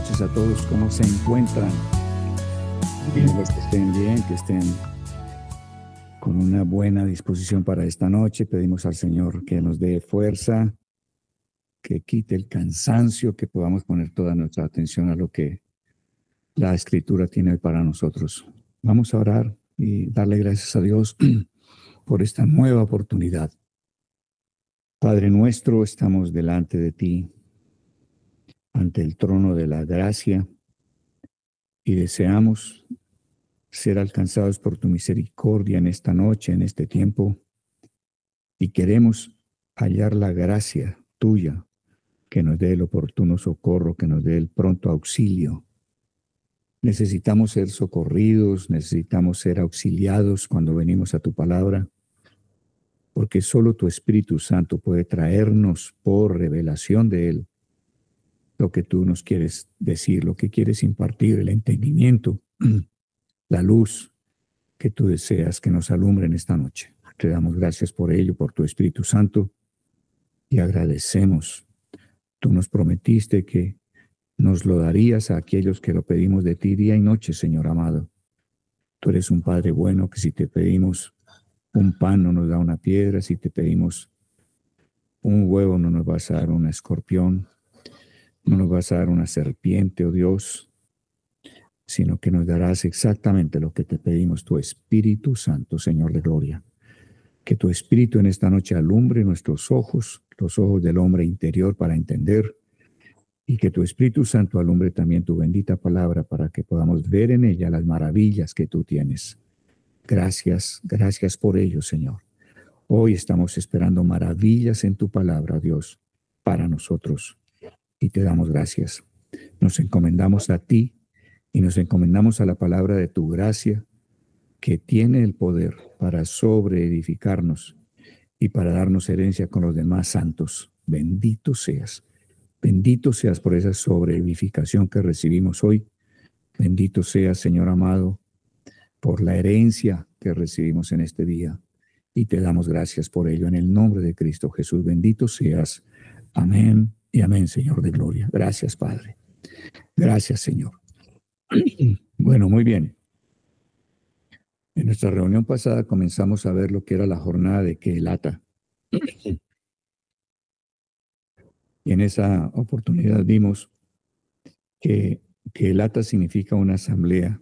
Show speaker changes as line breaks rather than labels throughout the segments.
noches a todos. ¿Cómo se encuentran? Los que estén bien, que estén con una buena disposición para esta noche. Pedimos al Señor que nos dé fuerza, que quite el cansancio, que podamos poner toda nuestra atención a lo que la Escritura tiene para nosotros. Vamos a orar y darle gracias a Dios por esta nueva oportunidad. Padre nuestro, estamos delante de ti, ante el trono de la gracia, y deseamos ser alcanzados por tu misericordia en esta noche, en este tiempo, y queremos hallar la gracia tuya, que nos dé el oportuno socorro, que nos dé el pronto auxilio. Necesitamos ser socorridos, necesitamos ser auxiliados cuando venimos a tu palabra, porque solo tu Espíritu Santo puede traernos por revelación de Él lo que tú nos quieres decir, lo que quieres impartir, el entendimiento, la luz que tú deseas que nos alumbre en esta noche. Te damos gracias por ello, por tu Espíritu Santo, y agradecemos. Tú nos prometiste que nos lo darías a aquellos que lo pedimos de ti día y noche, Señor amado. Tú eres un Padre bueno, que si te pedimos un pan no nos da una piedra, si te pedimos un huevo no nos vas a dar un escorpión, no nos vas a dar una serpiente, oh Dios, sino que nos darás exactamente lo que te pedimos, tu Espíritu Santo, Señor de gloria. Que tu Espíritu en esta noche alumbre nuestros ojos, los ojos del hombre interior para entender, y que tu Espíritu Santo alumbre también tu bendita palabra para que podamos ver en ella las maravillas que tú tienes. Gracias, gracias por ello, Señor. Hoy estamos esperando maravillas en tu palabra, Dios, para nosotros, y te damos gracias. Nos encomendamos a ti y nos encomendamos a la palabra de tu gracia, que tiene el poder para sobreedificarnos y para darnos herencia con los demás santos. Bendito seas por esa sobreedificación que recibimos hoy. Bendito seas, Señor amado, por la herencia que recibimos en este día, y te damos gracias por ello en el nombre de Cristo Jesús. Bendito seas. Amén y amén, Señor de gloria. Gracias, Padre. Gracias, Señor. Bueno, muy bien. En nuestra reunión pasada comenzamos a ver lo que era la jornada de Kehelata. Y en esa oportunidad vimos que Kehelata significa una asamblea,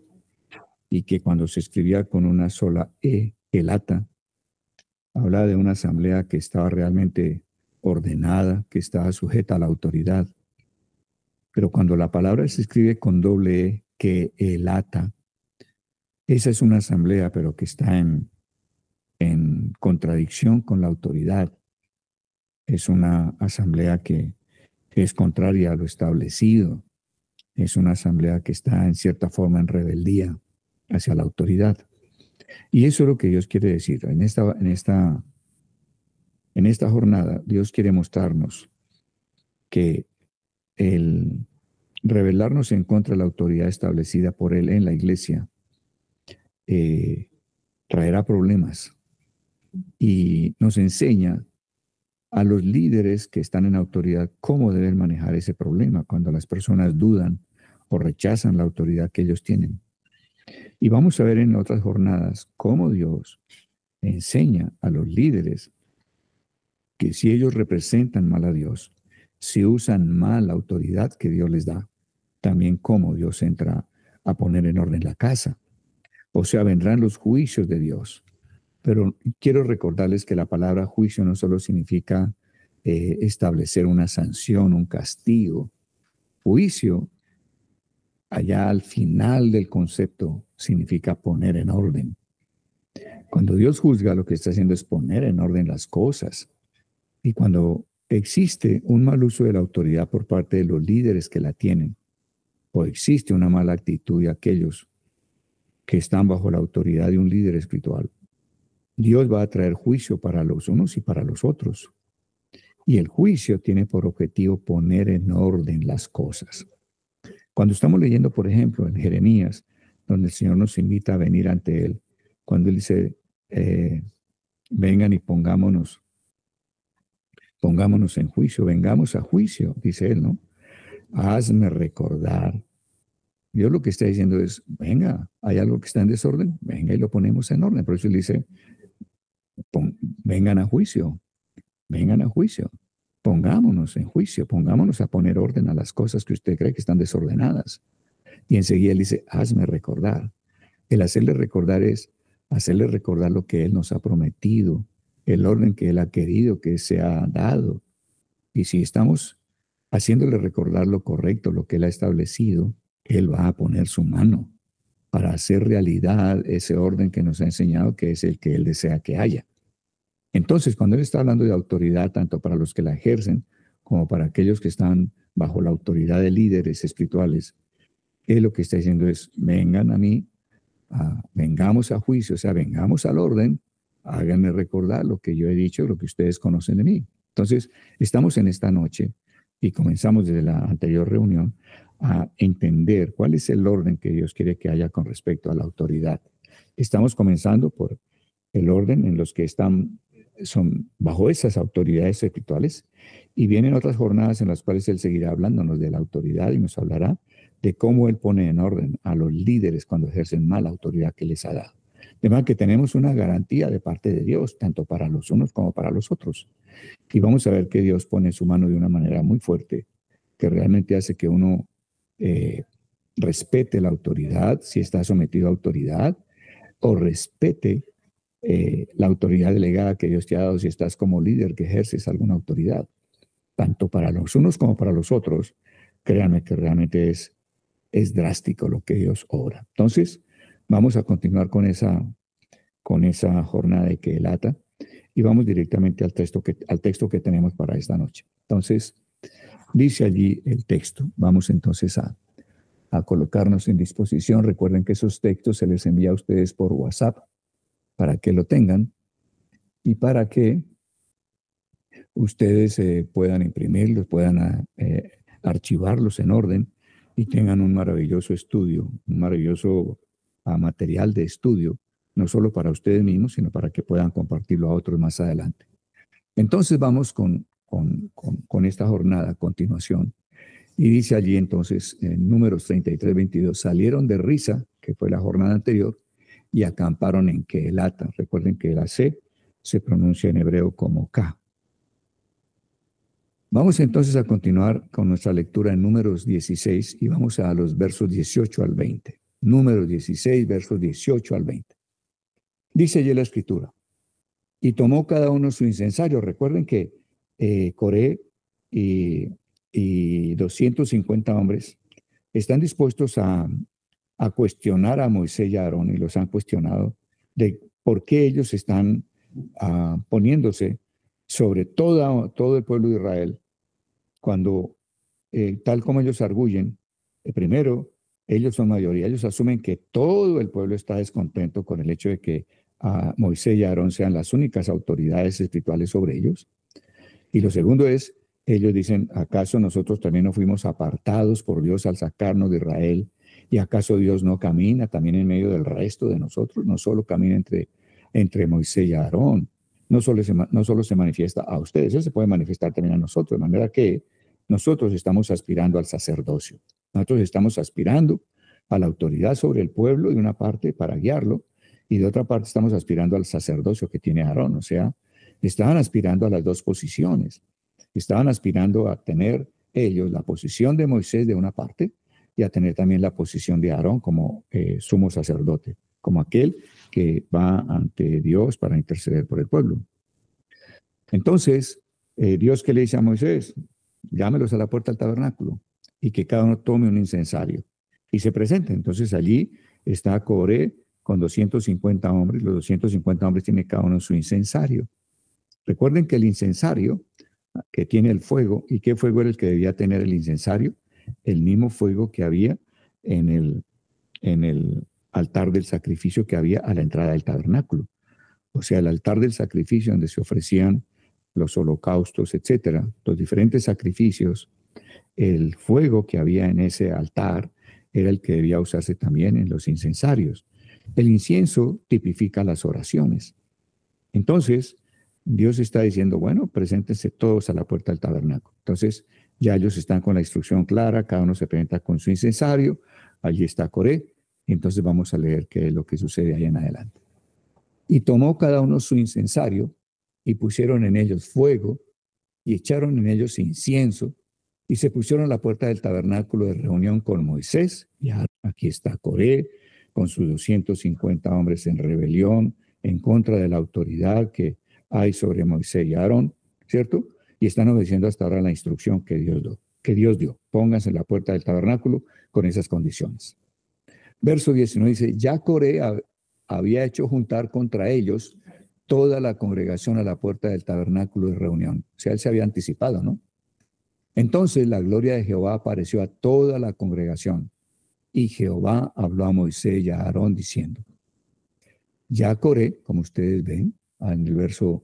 y que cuando se escribía con una sola E, Kehelata, habla de una asamblea que estaba realmente ordenada, que estaba sujeta a la autoridad. Pero cuando la palabra se escribe con doble E, Kehelata, esa es una asamblea, pero que está en contradicción con la autoridad. Es una asamblea que es contraria a lo establecido. Es una asamblea que está en cierta forma en rebeldía hacia la autoridad. Y eso es lo que Dios quiere decir. En esta jornada, Dios quiere mostrarnos que el rebelarnos en contra de la autoridad establecida por Él en la iglesia traerá problemas, y nos enseña a los líderes que están en autoridad cómo deben manejar ese problema cuando las personas dudan o rechazan la autoridad que ellos tienen. Y vamos a ver en otras jornadas cómo Dios enseña a los líderes que si ellos representan mal a Dios, si usan mal la autoridad que Dios les da, también cómo Dios entra a poner en orden la casa. O sea, vendrán los juicios de Dios. Pero quiero recordarles que la palabra juicio no solo significa establecer una sanción, un castigo. Juicio, allá al final del concepto, significa poner en orden. Cuando Dios juzga, lo que está haciendo es poner en orden las cosas. Y cuando existe un mal uso de la autoridad por parte de los líderes que la tienen, o existe una mala actitud de aquellos que están bajo la autoridad de un líder espiritual, Dios va a traer juicio para los unos y para los otros. Y el juicio tiene por objetivo poner en orden las cosas. Cuando estamos leyendo, por ejemplo, en Jeremías, donde el Señor nos invita a venir ante Él, cuando Él dice, vengan y pongámonos en juicio, vengamos a juicio, dice Él, ¿no? hazme recordar. Dios lo que está diciendo es, venga, hay algo que está en desorden, venga y lo ponemos en orden. Por eso él dice, vengan a juicio, vengan a juicio. Pongámonos en juicio, pongámonos a poner orden a las cosas que usted cree que están desordenadas. Y enseguida él dice, hazme recordar. El hacerle recordar es hacerle recordar lo que él nos ha prometido, el orden que él ha querido que se ha dado. Y si estamos haciéndole recordar lo correcto, lo que él ha establecido, él va a poner su mano para hacer realidad ese orden que nos ha enseñado, que es el que él desea que haya. Entonces, cuando él está hablando de autoridad, tanto para los que la ejercen como para aquellos que están bajo la autoridad de líderes espirituales, él lo que está diciendo es, vengan a mí, vengamos a juicio, o sea, vengamos al orden, háganme recordar lo que yo he dicho, lo que ustedes conocen de mí. Entonces, estamos en esta noche y comenzamos desde la anterior reunión a entender cuál es el orden que Dios quiere que haya con respecto a la autoridad. Estamos comenzando por el orden en los que son bajo esas autoridades espirituales, y vienen otras jornadas en las cuales Él seguirá hablándonos de la autoridad y nos hablará de cómo Él pone en orden a los líderes cuando ejercen mala autoridad que les ha dado. De manera que tenemos una garantía de parte de Dios, tanto para los unos como para los otros. Y vamos a ver que Dios pone su mano de una manera muy fuerte, que realmente hace que uno respete la autoridad, si está sometido a autoridad, o respete la autoridad delegada que Dios te ha dado si estás como líder que ejerces alguna autoridad. Tanto para los unos como para los otros, créanme que realmente es drástico lo que Dios obra. Entonces, vamos a continuar con esa jornada de Kehelata y vamos directamente al texto que tenemos para esta noche. Entonces, dice allí el texto. Vamos entonces a colocarnos en disposición. Recuerden que esos textos se les envía a ustedes por WhatsApp para que lo tengan y para que ustedes puedan imprimirlos, puedan archivarlos en orden y tengan un maravilloso estudio, un maravilloso material de estudio, no solo para ustedes mismos, sino para que puedan compartirlo a otros más adelante. Entonces vamos con esta jornada a continuación. Y dice allí entonces, en Números 33, 22, salieron de Risa, que fue la jornada anterior, y acamparon en Kehelata. Recuerden que la C se pronuncia en hebreo como K. Vamos entonces a continuar con nuestra lectura en Números 16 y vamos a los versos 18 al 20. Números 16, versos 18 al 20. Dice allí la escritura, y tomó cada uno su incensario. Recuerden que Coré y 250 hombres están dispuestos a cuestionar a Moisés y a Aarón, y los han cuestionado de por qué ellos están poniéndose sobre todo el pueblo de Israel, cuando tal como ellos arguyen, primero, ellos son mayoría, ellos asumen que todo el pueblo está descontento con el hecho de que Moisés y Aarón sean las únicas autoridades espirituales sobre ellos. Y lo segundo es, ellos dicen, ¿acaso nosotros también no fuimos apartados por Dios al sacarnos de Israel? ¿Y acaso Dios no camina también en medio del resto de nosotros? No solo camina entre Moisés y Aarón, no solo se manifiesta a ustedes, Él se puede manifestar también a nosotros, de manera que nosotros estamos aspirando al sacerdocio. Nosotros estamos aspirando a la autoridad sobre el pueblo de una parte para guiarlo, y de otra parte estamos aspirando al sacerdocio que tiene Aarón. O sea, estaban aspirando a las dos posiciones. Estaban aspirando a tener ellos la posición de Moisés de una parte y a tener también la posición de Aarón como sumo sacerdote, como aquel que va ante Dios para interceder por el pueblo. Entonces, Dios que le dice a Moisés, llámelos a la puerta del tabernáculo y que cada uno tome un incensario y se presente. Entonces allí está Coré con 250 hombres. Los 250 hombres tienen cada uno su incensario. Recuerden que el incensario que tiene el fuego, ¿y qué fuego era el que debía tener el incensario? El mismo fuego que había en el altar del sacrificio que había a la entrada del tabernáculo. O sea, el altar del sacrificio donde se ofrecían los holocaustos, etcétera, los diferentes sacrificios, el fuego que había en ese altar era el que debía usarse también en los incensarios. El incienso tipifica las oraciones. Entonces, Dios está diciendo, bueno, preséntense todos a la puerta del tabernáculo. Entonces, Ya ellos están con la instrucción clara, cada uno se presenta con su incensario, allí está Coré, y entonces vamos a leer qué es lo que sucede ahí en adelante. Y tomó cada uno su incensario y pusieron en ellos fuego y echaron en ellos incienso y se pusieron a la puerta del tabernáculo de reunión con Moisés. Y aquí está Coré con sus 250 hombres en rebelión en contra de la autoridad que hay sobre Moisés y Aarón, ¿cierto? Y están obedeciendo hasta ahora la instrucción que Dios dio. Pónganse en la puerta del tabernáculo con esas condiciones. Verso 19 dice, ya Coré había hecho juntar contra ellos toda la congregación a la puerta del tabernáculo de reunión. O sea, él se había anticipado, ¿no? Entonces la gloria de Jehová apareció a toda la congregación y Jehová habló a Moisés y a Aarón diciendo, ya Coré, como ustedes ven, en el verso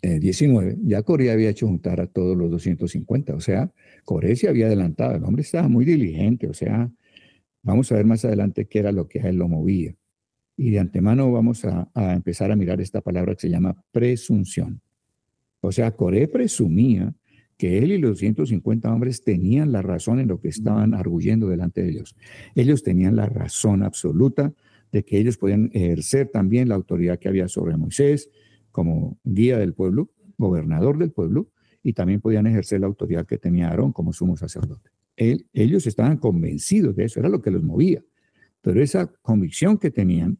19, ya Coré había hecho juntar a todos los 250, o sea, Coré se había adelantado, el hombre estaba muy diligente, o sea, vamos a ver más adelante qué era lo que a él lo movía. Y de antemano vamos a empezar a mirar esta palabra que se llama presunción. O sea, Coré presumía que él y los 150 hombres tenían la razón en lo que estaban arguyendo delante de Dios. Ellos tenían la razón absoluta de que ellos podían ejercer también la autoridad que había sobre Moisés como guía del pueblo, gobernador del pueblo, y también podían ejercer la autoridad que tenía Aarón como sumo sacerdote. Ellos estaban convencidos de eso, era lo que los movía. Pero esa convicción que tenían,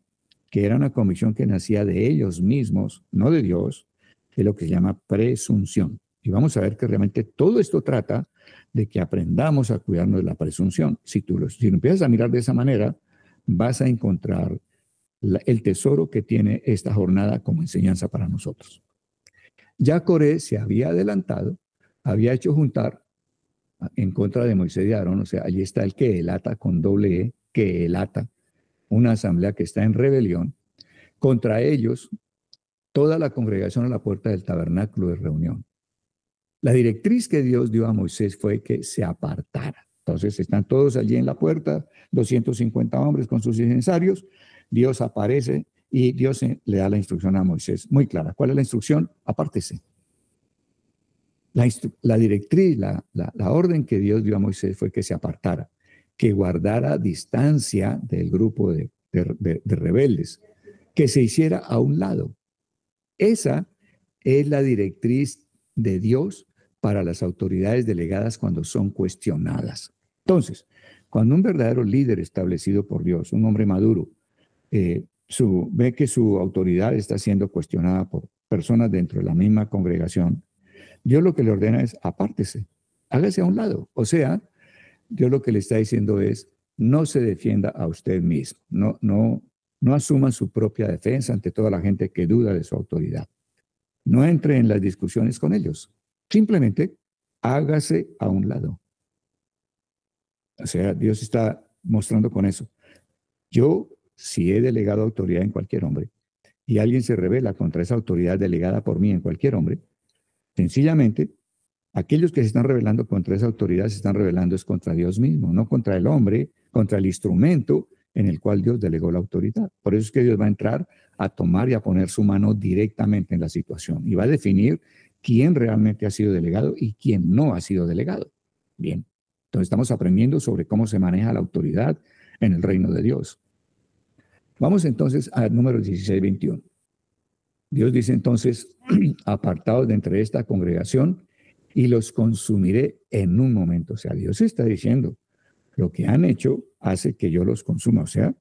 que era una convicción que nacía de ellos mismos, no de Dios, es lo que se llama presunción. Y vamos a ver que realmente todo esto trata de que aprendamos a cuidarnos de la presunción. Si lo empiezas a mirar de esa manera, vas a encontrar el tesoro que tiene esta jornada como enseñanza para nosotros. Ya Coré se había adelantado, había hecho juntar en contra de Moisés y Aarón, o sea, allí está el Kehelata con doble E, Kehelata, una asamblea que está en rebelión, contra ellos toda la congregación a la puerta del tabernáculo de reunión. La directriz que Dios dio a Moisés fue que se apartara. Entonces están todos allí en la puerta, 250 hombres con sus incensarios, Dios aparece y Dios le da la instrucción a Moisés, muy clara. ¿Cuál es la instrucción? Apártese. La directriz, la orden que Dios dio a Moisés fue que se apartara, que guardara distancia del grupo de rebeldes, que se hiciera a un lado. Esa es la directriz de Dios para las autoridades delegadas cuando son cuestionadas. Entonces, cuando un verdadero líder establecido por Dios, un hombre maduro, ve que su autoridad está siendo cuestionada por personas dentro de la misma congregación, Dios lo que le ordena es apártese, hágase a un lado. O sea, Dios lo que le está diciendo es, no se defienda a usted mismo, no asuma su propia defensa ante toda la gente que duda de su autoridad. No entre en las discusiones con ellos. Simplemente hágase a un lado. O sea, Dios está mostrando con eso. Yo, si he delegado autoridad en cualquier hombre y alguien se rebela contra esa autoridad delegada por mí en cualquier hombre, sencillamente, aquellos que se están rebelando contra esa autoridad se están rebelando es contra Dios mismo, no contra el hombre, contra el instrumento en el cual Dios delegó la autoridad. Por eso es que Dios va a entrar a tomar y a poner su mano directamente en la situación y va a definir quién realmente ha sido delegado y quién no ha sido delegado. Bien, entonces estamos aprendiendo sobre cómo se maneja la autoridad en el reino de Dios. Vamos entonces al número 16-21. Dios dice entonces, apartados de entre esta congregación y los consumiré en un momento. O sea, Dios está diciendo, lo que han hecho hace que yo los consuma, o sea,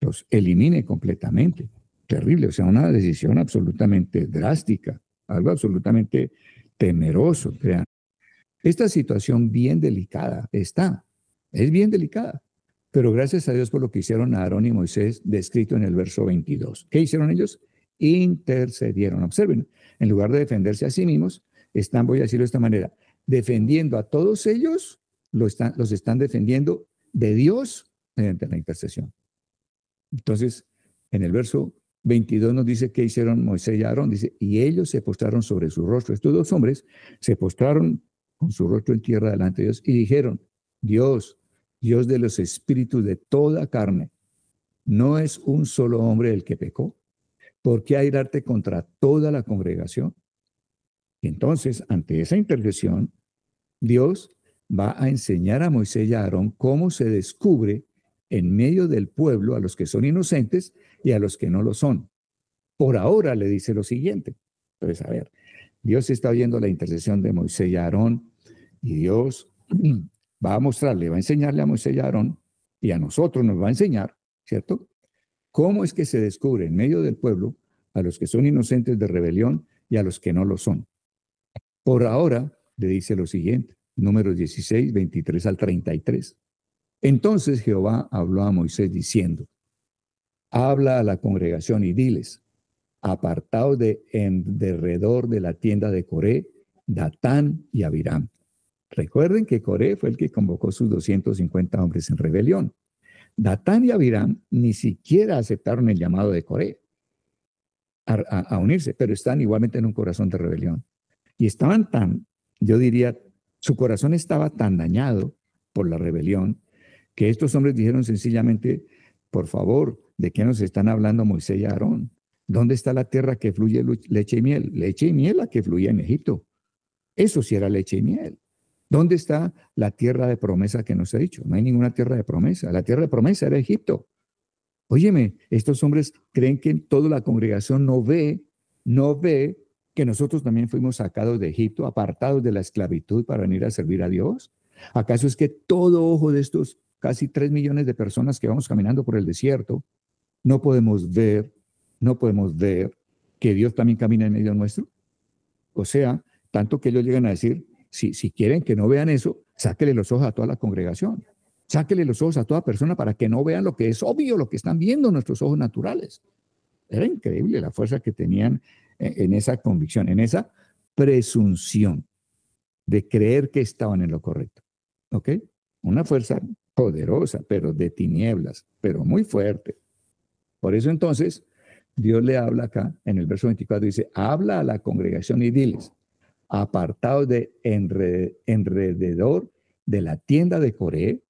los elimine completamente. Terrible, o sea, una decisión absolutamente drástica, algo absolutamente temeroso, crean. Esta situación bien delicada es bien delicada, pero gracias a Dios por lo que hicieron Aarón y Moisés, descrito en el verso 22. ¿Qué hicieron ellos? Intercedieron. Observen, en lugar de defenderse a sí mismos, voy a decirlo de esta manera, defendiendo a todos ellos, los están defendiendo de Dios mediante la intercesión. Entonces, en el verso 22 nos dice que hicieron Moisés y Aarón, dice, y ellos se postraron sobre su rostro. Estos dos hombres se postraron con su rostro en tierra delante de Dios y dijeron, Dios de los espíritus de toda carne, ¿no es un solo hombre el que pecó? ¿Por qué airarte contra toda la congregación? Y entonces, ante esa intercesión, Dios va a enseñar a Moisés y a Aarón cómo se descubre en medio del pueblo a los que son inocentes y a los que no lo son. Por ahora le dice lo siguiente. Entonces, a ver, Dios está viendo la intercesión de Moisés y Aarón y Dios va a mostrarle, va a enseñarle a Moisés y a Aarón y a nosotros nos va a enseñar, ¿cierto? ¿Cómo es que se descubre en medio del pueblo a los que son inocentes de rebelión y a los que no lo son? Por ahora le dice lo siguiente, Números 16, 23 al 33. Entonces Jehová habló a Moisés diciendo, habla a la congregación y diles, apartaos de en derredor de la tienda de Coré, Datán y Abiram. Recuerden que Coré fue el que convocó sus 250 hombres en rebelión. Datán y Abiram ni siquiera aceptaron el llamado de Coré a unirse, pero están igualmente en un corazón de rebelión. Y estaban tan, yo diría, su corazón estaba tan dañado por la rebelión que estos hombres dijeron sencillamente, por favor, ¿de qué nos están hablando Moisés y Aarón? ¿Dónde está la tierra que fluye leche y miel? Leche y miel la que fluía en Egipto. Eso sí era leche y miel. ¿Dónde está la tierra de promesa que nos ha dicho? No hay ninguna tierra de promesa. La tierra de promesa era Egipto. Óyeme, estos hombres creen que toda la congregación no ve que nosotros también fuimos sacados de Egipto, apartados de la esclavitud para venir a servir a Dios. ¿Acaso es que todo ojo de estos casi 3 millones de personas que vamos caminando por el desierto, no podemos ver que Dios también camina en medio nuestro? O sea, tanto que ellos llegan a decir, si quieren que no vean eso, sáquele los ojos a toda la congregación. Sáquele los ojos a toda persona para que no vean lo que es obvio, lo que están viendo nuestros ojos naturales. Era increíble la fuerza que tenían en esa convicción, en esa presunción de creer que estaban en lo correcto. ¿Ok? Una fuerza poderosa, pero de tinieblas, pero muy fuerte. Por eso entonces, Dios le habla acá, en el verso 24, dice, habla a la congregación y diles, apartados de alrededor de la tienda de Coré,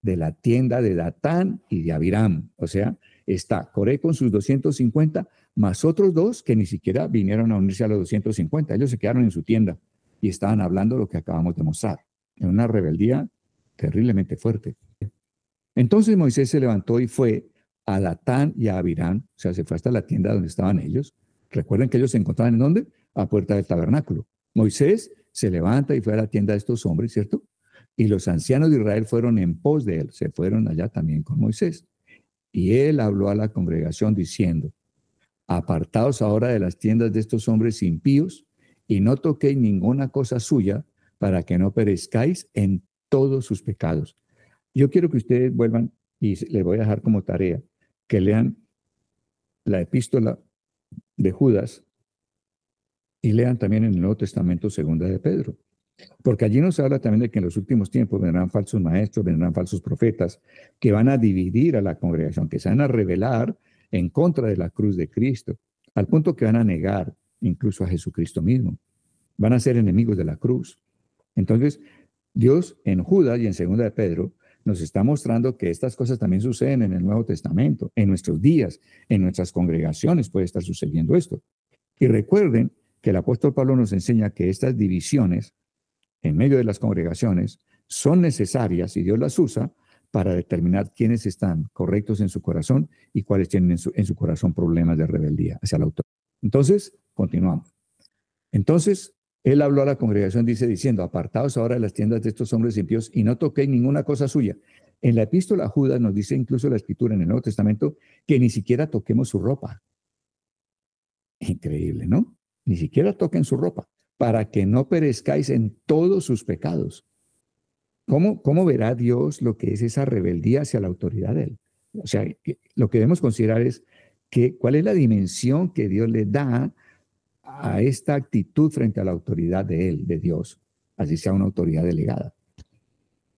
de la tienda de Datán y de Abiram. O sea, está Coré con sus 250, más otros dos que ni siquiera vinieron a unirse a los 250. Ellos se quedaron en su tienda y estaban hablando lo que acabamos de mostrar, en una rebeldía terriblemente fuerte. Entonces Moisés se levantó y fue a Datán y a Abiram, o sea, se fue hasta la tienda donde estaban ellos. Recuerden que ellos se encontraban ¿en dónde? A puerta del tabernáculo. Moisés se levanta y fue a la tienda de estos hombres, ¿cierto? Y los ancianos de Israel fueron en pos de él, se fueron allá también con Moisés. Y él habló a la congregación diciendo, apartaos ahora de las tiendas de estos hombres impíos y no toquéis ninguna cosa suya para que no perezcáis en todos sus pecados. Yo quiero que ustedes vuelvan, y les voy a dejar como tarea, que lean la epístola de Judas y lean también en el Nuevo Testamento segunda de Pedro. Porque allí nos habla también de que en los últimos tiempos vendrán falsos maestros, vendrán falsos profetas, que van a dividir a la congregación, que se van a rebelar en contra de la cruz de Cristo, al punto que van a negar incluso a Jesucristo mismo. Van a ser enemigos de la cruz. Entonces, Dios en Judas y en segunda de Pedro nos está mostrando que estas cosas también suceden en el Nuevo Testamento, en nuestros días, en nuestras congregaciones puede estar sucediendo esto. Y recuerden que el apóstol Pablo nos enseña que estas divisiones en medio de las congregaciones son necesarias y Dios las usa para determinar quiénes están correctos en su corazón y cuáles tienen en su corazón problemas de rebeldía hacia la autoridad. Entonces, continuamos. Entonces, él habló a la congregación, diciendo, apartaos ahora de las tiendas de estos hombres impíos y no toquéis ninguna cosa suya. En la epístola a Judas nos dice incluso la escritura en el Nuevo Testamento que ni siquiera toquemos su ropa. Increíble, ¿no? Ni siquiera toquen su ropa, para que no perezcáis en todos sus pecados. ¿Cómo verá Dios lo que es esa rebeldía hacia la autoridad de él? O sea, lo que debemos considerar es cuál es la dimensión que Dios le da a esta actitud frente a la autoridad de él, de Dios, así sea una autoridad delegada.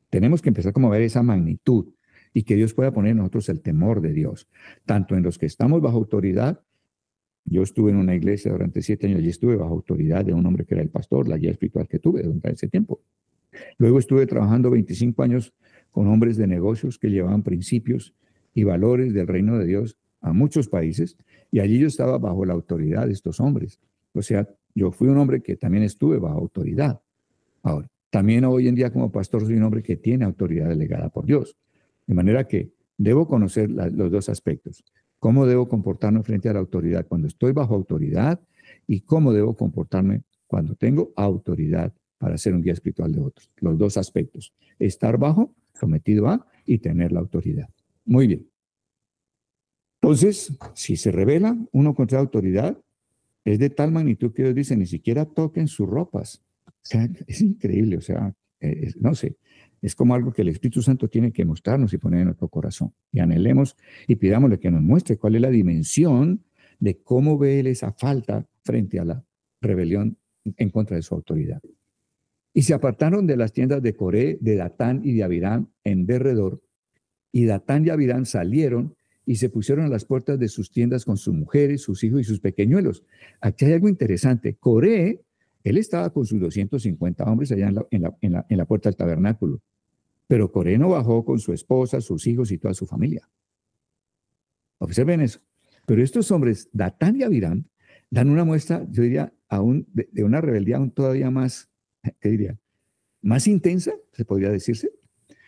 Tenemos que empezar como a ver esa magnitud y que Dios pueda poner en nosotros el temor de Dios, tanto en los que estamos bajo autoridad. Yo estuve en una iglesia durante 7 años y estuve bajo autoridad de un hombre que era el pastor, la guía espiritual que tuve durante ese tiempo. Luego estuve trabajando 25 años con hombres de negocios que llevaban principios y valores del reino de Dios a muchos países y allí yo estaba bajo la autoridad de estos hombres. O sea, Yo fui un hombre que también estuve bajo autoridad. Ahora, también hoy en día como pastor soy un hombre que tiene autoridad delegada por Dios. De manera que debo conocer los dos aspectos. Cómo debo comportarme frente a la autoridad cuando estoy bajo autoridad y cómo debo comportarme cuando tengo autoridad para ser un guía espiritual de otros. Los dos aspectos. Estar bajo, sometido a, y tener la autoridad. Muy bien. Entonces, si se revela uno contra la autoridad, es de tal magnitud que Dios dice, ni siquiera toquen sus ropas. O sea, es increíble, o sea, no sé, es como algo que el Espíritu Santo tiene que mostrarnos y poner en nuestro corazón. Y anhelemos y pidámosle que nos muestre cuál es la dimensión de cómo ve él esa falta frente a la rebelión en contra de su autoridad. Y se apartaron de las tiendas de Coré, de Datán y de Abirán en derredor, y Datán y Abirán salieron y se pusieron a las puertas de sus tiendas con sus mujeres, sus hijos y sus pequeñuelos. Aquí hay algo interesante. Coré, él estaba con sus 250 hombres allá en la puerta del tabernáculo, pero Coré no bajó con su esposa, sus hijos y toda su familia. Observen eso. Pero estos hombres, Datán y Abirán, dan una muestra, yo diría, aún de una rebeldía aún todavía más, ¿qué diría? Más intensa, se podría decirse,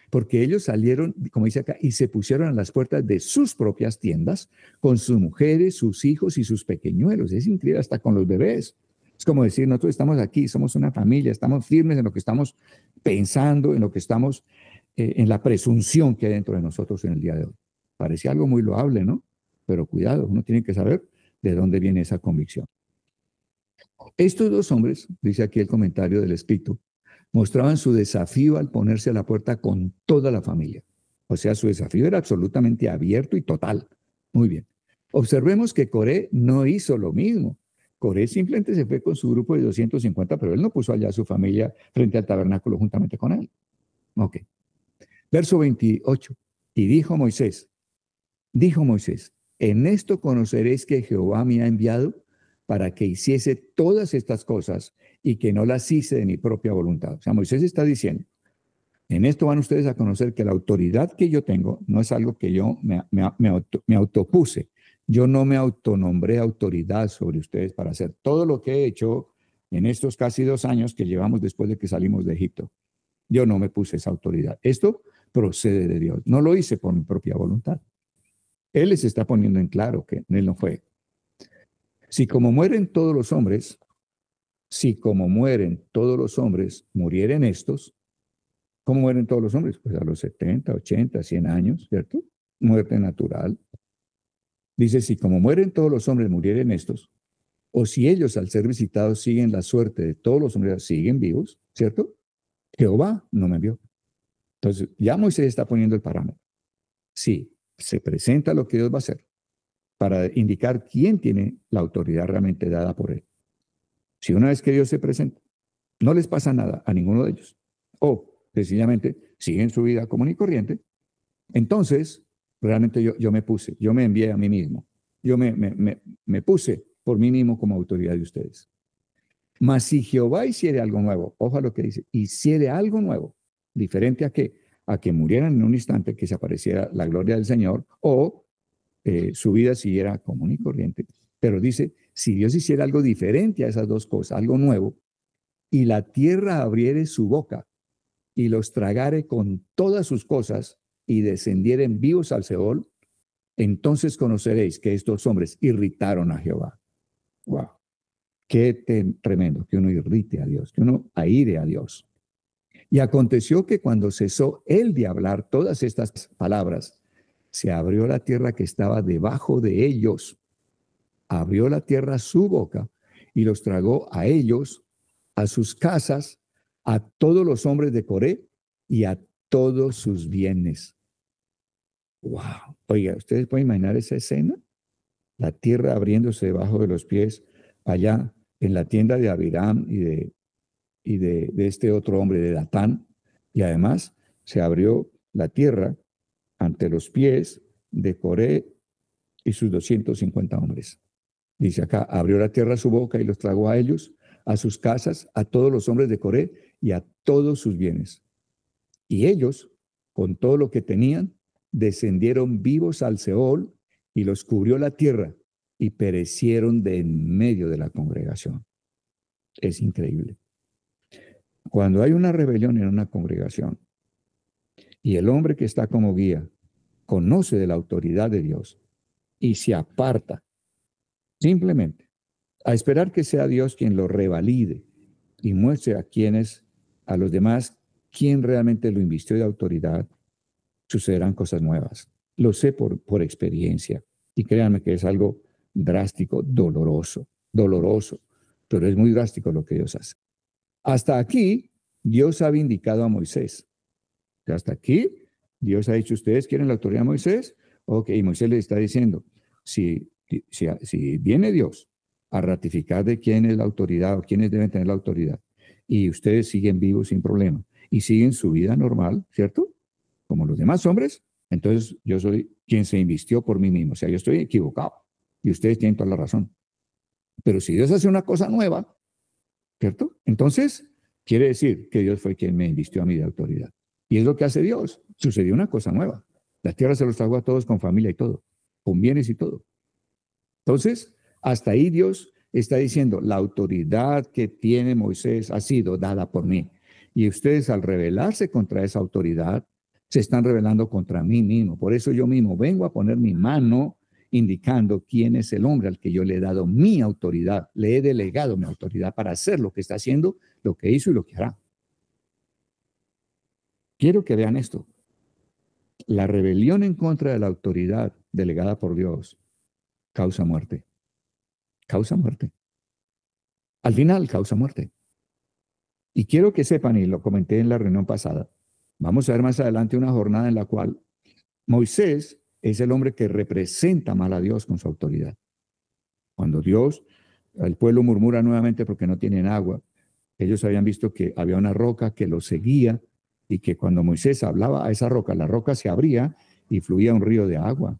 porque ellos salieron, como dice acá, y se pusieron a las puertas de sus propias tiendas con sus mujeres, sus hijos y sus pequeñuelos. Es increíble, hasta con los bebés. Es como decir, nosotros estamos aquí, somos una familia, estamos firmes en lo que estamos pensando, en lo que estamos, en la presunción que hay dentro de nosotros en el día de hoy. Parece algo muy loable, ¿no? Pero cuidado, uno tiene que saber de dónde viene esa convicción. Estos dos hombres, dice aquí el comentario del escrito, mostraban su desafío al ponerse a la puerta con toda la familia. O sea, su desafío era absolutamente abierto y total. Muy bien. Observemos que Coré no hizo lo mismo. Coré simplemente se fue con su grupo de 250, pero él no puso allá a su familia frente al tabernáculo juntamente con él. Ok. Verso 28. Y dijo Moisés, en esto conoceréis que Jehová me ha enviado para que hiciese todas estas cosas y que no las hice de mi propia voluntad. O sea, Moisés está diciendo, en esto van ustedes a conocer que la autoridad que yo tengo no es algo que yo me autopuse. Yo no me autonombré autoridad sobre ustedes para hacer todo lo que he hecho en estos casi 2 años que llevamos después de que salimos de Egipto. Yo no me puse esa autoridad. Esto procede de Dios. No lo hice por mi propia voluntad. Él les está poniendo en claro que él no fue. Si como mueren todos los hombres, murieren estos, ¿cómo mueren todos los hombres? Pues a los 70, 80, 100 años, ¿cierto? Muerte natural. Dice, si como mueren todos los hombres, murieren estos, o si ellos al ser visitados siguen la suerte de todos los hombres, siguen vivos, ¿cierto? Jehová no me envió. Entonces, ya Moisés está poniendo el parámetro. Sí, se presenta lo que Dios va a hacer para indicar quién tiene la autoridad realmente dada por él. Si una vez que Dios se presenta, no les pasa nada a ninguno de ellos, o sencillamente siguen su vida común y corriente, entonces realmente yo me envié a mí mismo, yo me puse por mí mismo como autoridad de ustedes. Mas si Jehová hiciere algo nuevo, ojo a lo que dice, hiciere algo nuevo, diferente a qué, a que murieran en un instante, que se apareciera la gloria del Señor, o su vida siguiera común y corriente. Pero dice, si Dios hiciera algo diferente a esas dos cosas, algo nuevo, y la tierra abriere su boca y los tragare con todas sus cosas y descendieren vivos al Seol, entonces conoceréis que estos hombres irritaron a Jehová. ¡Wow! Qué tremendo que uno irrite a Dios, que uno aire a Dios. Y aconteció que cuando cesó él de hablar todas estas palabras, se abrió la tierra que estaba debajo de ellos. Abrió la tierra su boca y los tragó a ellos, a sus casas, a todos los hombres de Coré y a todos sus bienes. ¡Wow! Oiga, ¿ustedes pueden imaginar esa escena? La tierra abriéndose debajo de los pies allá en la tienda de Abiram y de este otro hombre, de Datán. Y además se abrió la tierra ante los pies de Coré y sus 250 hombres. Dice acá, abrió la tierra su boca y los tragó a ellos, a sus casas, a todos los hombres de Coré y a todos sus bienes. Y ellos, con todo lo que tenían, descendieron vivos al Seol y los cubrió la tierra y perecieron de en medio de la congregación. Es increíble. Cuando hay una rebelión en una congregación y el hombre que está como guía conoce de la autoridad de Dios y se aparta simplemente a esperar que sea Dios quien lo revalide y muestre a los demás, quién realmente lo invistió de autoridad, sucederán cosas nuevas. Lo sé por experiencia. Y créanme que es algo drástico, doloroso, pero es muy drástico lo que Dios hace. Hasta aquí, Dios ha vindicado a Moisés. Hasta aquí, Dios ha dicho, ¿ustedes quieren la autoridad de Moisés? Ok, y Moisés le está diciendo, si viene Dios a ratificar de quién es la autoridad o quiénes deben tener la autoridad, y ustedes siguen vivos sin problema, y siguen su vida normal, ¿cierto? Como los demás hombres, entonces yo soy quien se invistió por mí mismo. O sea, yo estoy equivocado y ustedes tienen toda la razón. Pero si Dios hace una cosa nueva, ¿cierto? Entonces, quiere decir que Dios fue quien me invistió a mí de autoridad. Y es lo que hace Dios. Sucedió una cosa nueva. La tierra se los tragó a todos con familia y todo, con bienes y todo. Entonces, hasta ahí Dios está diciendo, la autoridad que tiene Moisés ha sido dada por mí. Y ustedes al rebelarse contra esa autoridad, se están rebelando contra mí mismo. Por eso yo mismo vengo a poner mi mano indicando quién es el hombre al que yo le he dado mi autoridad. Le he delegado mi autoridad para hacer lo que está haciendo, lo que hizo y lo que hará. Quiero que vean esto. La rebelión en contra de la autoridad delegada por Dios causa muerte. Causa muerte. Al final causa muerte. Y quiero que sepan, y lo comenté en la reunión pasada, vamos a ver más adelante una jornada en la cual Moisés es el hombre que representa mal a Dios con su autoridad. Cuando el pueblo murmura nuevamente porque no tienen agua, ellos habían visto que había una roca que los seguía y que cuando Moisés hablaba a esa roca, la roca se abría y fluía un río de agua.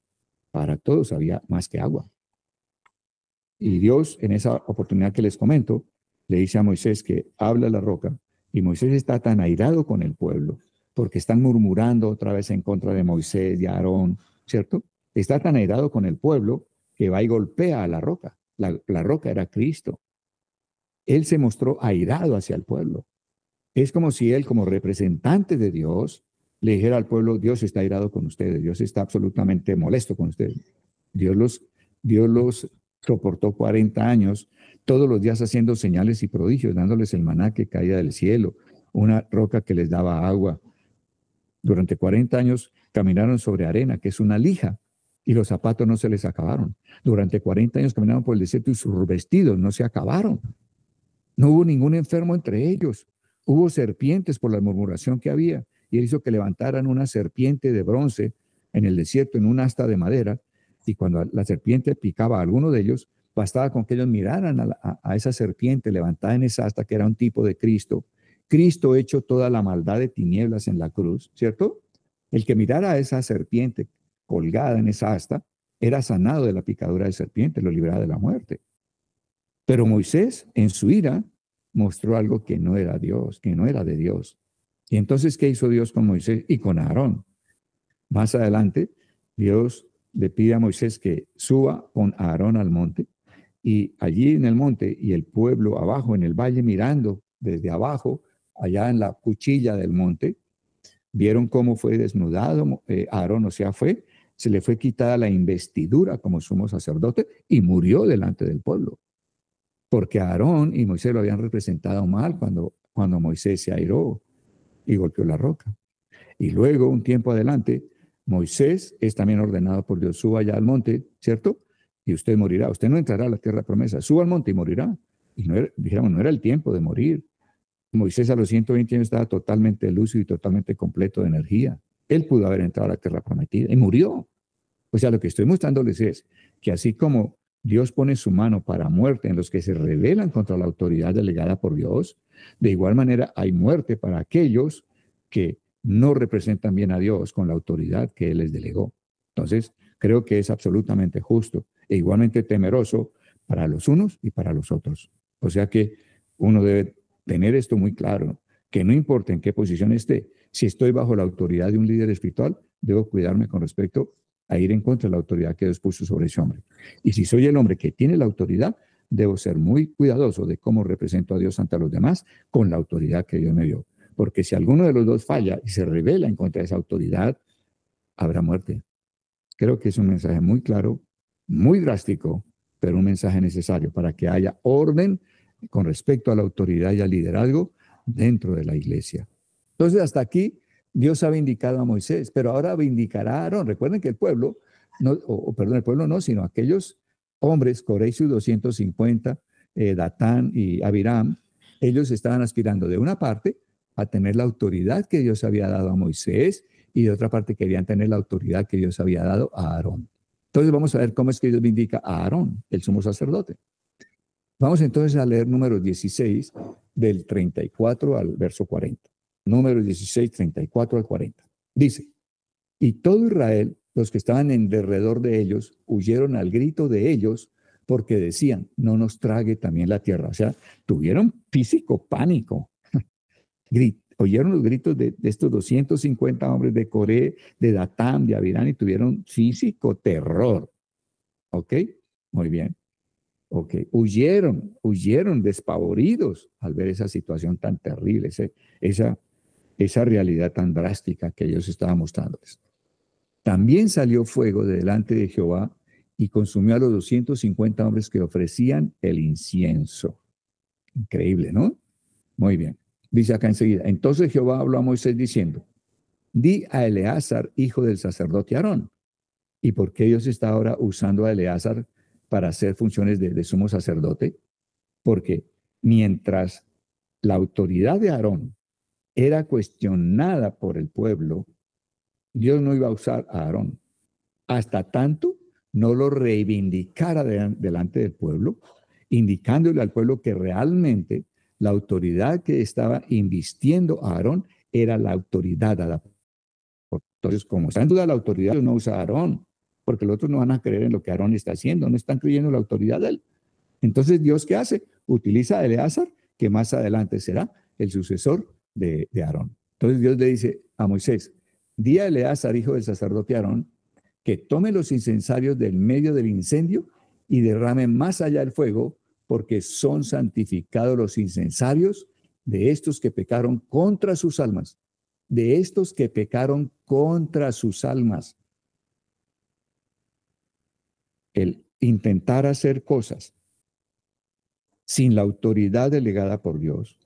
Para todos había más que agua. Y Dios, en esa oportunidad que les comento, le dice a Moisés que habla la roca, y Moisés está tan airado con el pueblo, porque están murmurando otra vez en contra de Moisés y Aarón, ¿cierto? Está tan airado con el pueblo que va y golpea a la roca. La roca era Cristo. Él se mostró airado hacia el pueblo. Es como si él, como representante de Dios, le dijera al pueblo, Dios está airado con ustedes, Dios está absolutamente molesto con ustedes. Dios los soportó 40 años, todos los días haciendo señales y prodigios, dándoles el maná que caía del cielo, una roca que les daba agua. Durante 40 años caminaron sobre arena, que es una lija, y los zapatos no se les acabaron. Durante 40 años caminaron por el desierto y sus vestidos no se acabaron. No hubo ningún enfermo entre ellos. Hubo serpientes por la murmuración que había, y él hizo que levantaran una serpiente de bronce en el desierto, en un asta de madera, y cuando la serpiente picaba a alguno de ellos, bastaba con que ellos miraran a esa serpiente levantada en esa asta, que era un tipo de Cristo. Cristo hecho toda la maldad de tinieblas en la cruz, ¿cierto? El que mirara a esa serpiente colgada en esa asta, era sanado de la picadura de serpiente, lo libraba de la muerte. Pero Moisés, en su ira, mostró algo que no era Dios, que no era de Dios. Y entonces, ¿qué hizo Dios con Moisés y con Aarón? Más adelante, Dios le pide a Moisés que suba con Aarón al monte, y allí en el monte y el pueblo abajo en el valle mirando desde abajo, allá en la cuchilla del monte, vieron cómo fue desnudado Aarón, o sea, se le fue quitada la investidura como sumo sacerdote y murió delante del pueblo. Porque Aarón y Moisés lo habían representado mal cuando Moisés se airó y golpeó la roca. Y luego, un tiempo adelante, Moisés es también ordenado por Dios, suba allá al monte, ¿cierto? Y usted morirá. Usted no entrará a la tierra promesa. Suba al monte y morirá. Y no era el tiempo de morir. Moisés a los 120 años estaba totalmente lúcido y totalmente completo de energía. Él pudo haber entrado a la tierra prometida y murió. O sea, lo que estoy mostrándoles es que así como Dios pone su mano para muerte en los que se rebelan contra la autoridad delegada por Dios, de igual manera hay muerte para aquellos que no representan bien a Dios con la autoridad que Él les delegó. Entonces, creo que es absolutamente justo e igualmente temeroso para los unos y para los otros. O sea que uno debe tener esto muy claro, que no importa en qué posición esté, si estoy bajo la autoridad de un líder espiritual, debo cuidarme con respecto a ir en contra de la autoridad que Dios puso sobre ese hombre. Y si soy el hombre que tiene la autoridad, debo ser muy cuidadoso de cómo represento a Dios ante los demás con la autoridad que Dios me dio. Porque si alguno de los dos falla y se rebela en contra de esa autoridad, habrá muerte. Creo que es un mensaje muy claro, muy drástico, pero un mensaje necesario para que haya orden con respecto a la autoridad y al liderazgo dentro de la iglesia. Entonces, hasta aquí Dios ha vindicado a Moisés, pero ahora vindicará a Aarón. Recuerden que el pueblo, perdón, el pueblo no, sino aquellos hombres, Coré y sus 250, Datán y Abiram, ellos estaban aspirando de una parte a tener la autoridad que Dios había dado a Moisés y de otra parte querían tener la autoridad que Dios había dado a Aarón. Entonces vamos a ver cómo es que Dios vindica a Aarón, el sumo sacerdote. Vamos entonces a leer Números 16, del 34 al verso 40. Números 16, 34 al 40. Dice, y todo Israel, los que estaban en derredor de ellos, huyeron al grito de ellos porque decían, no nos trague también la tierra. O sea, tuvieron físico pánico. Oyeron los gritos de estos 250 hombres de Coré, de Datán, de Abiram, y tuvieron físico terror. ¿Ok? Muy bien. Ok. Huyeron despavoridos al ver esa situación tan terrible, esa realidad tan drástica que ellos estaban mostrándoles. También salió fuego de delante de Jehová y consumió a los 250 hombres que ofrecían el incienso. Increíble, ¿no? Muy bien. Dice acá enseguida, entonces Jehová habló a Moisés diciendo, di a Eleazar, hijo del sacerdote Aarón. ¿Y por qué Dios está ahora usando a Eleazar para hacer funciones de sumo sacerdote? Porque mientras la autoridad de Aarón era cuestionada por el pueblo, Dios no iba a usar a Aarón. Hasta tanto no lo reivindicara delante del pueblo, indicándole al pueblo que realmente la autoridad que estaba invistiendo a Aarón era la autoridad a la. Entonces, como está en duda la autoridad, no usa a Aarón, porque los otros no van a creer en lo que Aarón está haciendo, no están creyendo en la autoridad de él. Entonces, ¿Dios qué hace? Utiliza a Eleazar, que más adelante será el sucesor de Aarón. Entonces, Dios le dice a Moisés, di a Eleazar, hijo del sacerdote Aarón, que tome los incensarios del medio del incendio y derrame más allá el fuego, porque son santificados los incensarios de estos que pecaron contra sus almas, de estos que pecaron contra sus almas. El intentar hacer cosas sin la autoridad delegada por Dios.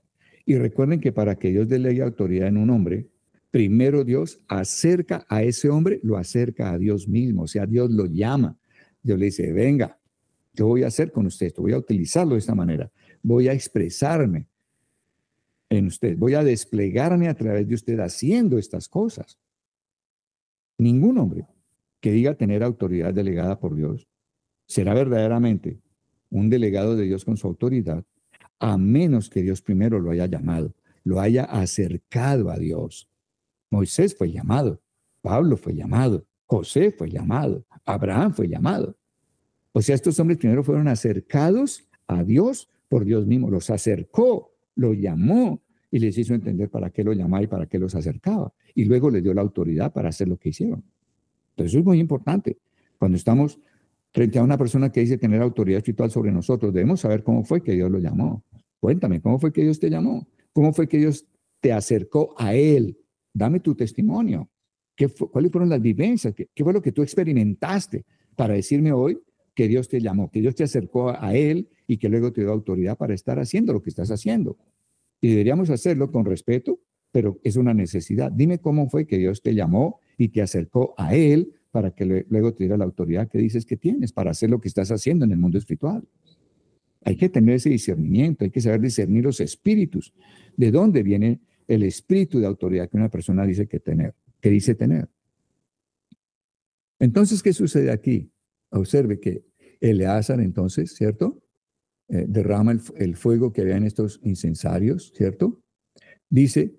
Y recuerden que para que Dios delegue autoridad en un hombre, primero Dios acerca a ese hombre, lo acerca a Dios mismo, o sea, Dios lo llama. Dios le dice, venga, ¿qué voy a hacer con usted? Esto voy a utilizarlo de esta manera. Voy a expresarme en usted. Voy a desplegarme a través de usted haciendo estas cosas. Ningún hombre que diga tener autoridad delegada por Dios será verdaderamente un delegado de Dios con su autoridad, a menos que Dios primero lo haya llamado, lo haya acercado a Dios. Moisés fue llamado, Pablo fue llamado, José fue llamado, Abraham fue llamado. O sea, estos hombres primero fueron acercados a Dios por Dios mismo, los acercó, los llamó y les hizo entender para qué los llamaba y para qué los acercaba. Y luego les dio la autoridad para hacer lo que hicieron. Entonces eso es muy importante. Cuando estamos frente a una persona que dice tener autoridad espiritual sobre nosotros, debemos saber cómo fue que Dios lo llamó. Cuéntame, ¿cómo fue que Dios te llamó? ¿Cómo fue que Dios te acercó a Él? Dame tu testimonio. ¿Cuáles fueron las vivencias? ¿Qué fue lo que tú experimentaste para decirme hoy que Dios te llamó, que Dios te acercó a Él y que luego te dio autoridad para estar haciendo lo que estás haciendo? Y deberíamos hacerlo con respeto, pero es una necesidad. Dime cómo fue que Dios te llamó y te acercó a Él para que luego te diera la autoridad que dices que tienes para hacer lo que estás haciendo en el mundo espiritual. Hay que tener ese discernimiento, hay que saber discernir los espíritus. ¿De dónde viene el espíritu de autoridad que una persona dice que dice tener? Entonces, ¿qué sucede aquí? Observe que Eleazar entonces, ¿cierto? Derrama el fuego que había en estos incensarios, ¿cierto? Dice,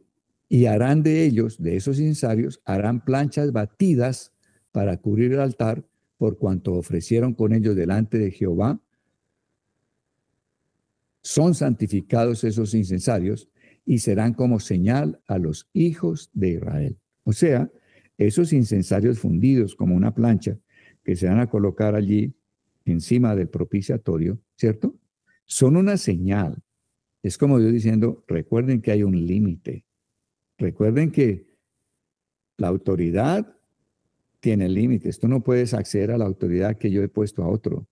y harán de ellos, de esos incensarios, harán planchas batidas para cubrir el altar, por cuanto ofrecieron con ellos delante de Jehová. Son santificados esos incensarios y serán como señal a los hijos de Israel. O sea, esos incensarios fundidos como una plancha que se van a colocar allí encima del propiciatorio, ¿cierto? son una señal. Es como Dios diciendo, recuerden que hay un límite. Recuerden que la autoridad tiene límites. Tú no puedes acceder a la autoridad que yo he puesto a otro.